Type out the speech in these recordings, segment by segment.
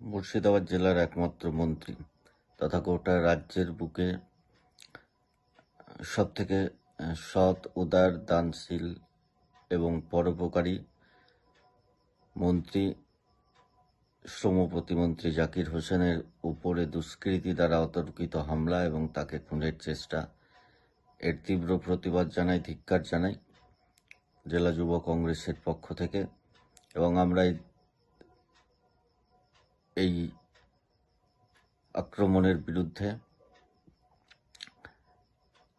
মুর্শিদাবাদ জেলার একমাত্র মন্ত্রী তথা গোটা রাজ্যের বুকে সবথেকে সৎ, উদার, দানশীল এবং পরোপকারী মন্ত্রী শ্রম প্রতিমন্ত্রী জাকির হোসেনের উপরে দুষ্কৃতী দ্বারা অতর্কিত হামলা এবং তাকে খুনের চেষ্টা, এর তীব্র প্রতিবাদ জানাই, ধিক্কার জানাই জেলা যুব কংগ্রেসের পক্ষ থেকে। এবং আমরা এই আক্রমণের বিরুদ্ধে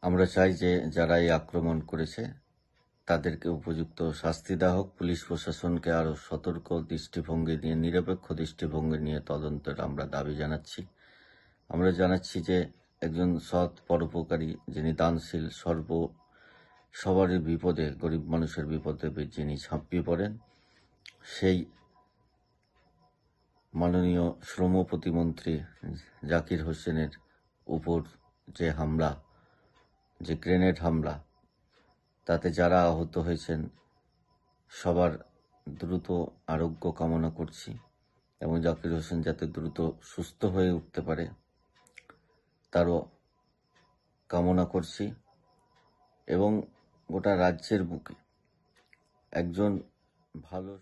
আমরা চাই যে যারা এই আক্রমণ করেছে তাদেরকে উপযুক্ত শাস্তি দেওয়া হোক। পুলিশ প্রশাসনকে আরও সতর্ক দৃষ্টিভঙ্গি নিয়ে, নিরপেক্ষ দৃষ্টিভঙ্গি নিয়ে তদন্তের আমরা দাবি জানাচ্ছি। আমরা জানাচ্ছি যে একজন সৎ, পরোপকারী, যিনি দানশীল, সবারই বিপদে, গরিব মানুষের বিপদে যিনি ঝাঁপিয়ে পড়েন, সেই মাননীয় শ্রম প্রতিমন্ত্রী জাকির হোসেনের উপর যে হামলা, যে গ্রেনেড হামলা, তাতে যারা আহত হয়েছেন সবার দ্রুত আরোগ্য কামনা করছি এবং জাকির হোসেন যাতে দ্রুত সুস্থ হয়ে উঠতে পারে তারও কামনা করছি। এবং গোটা রাজ্যের বুকে একজন ভালো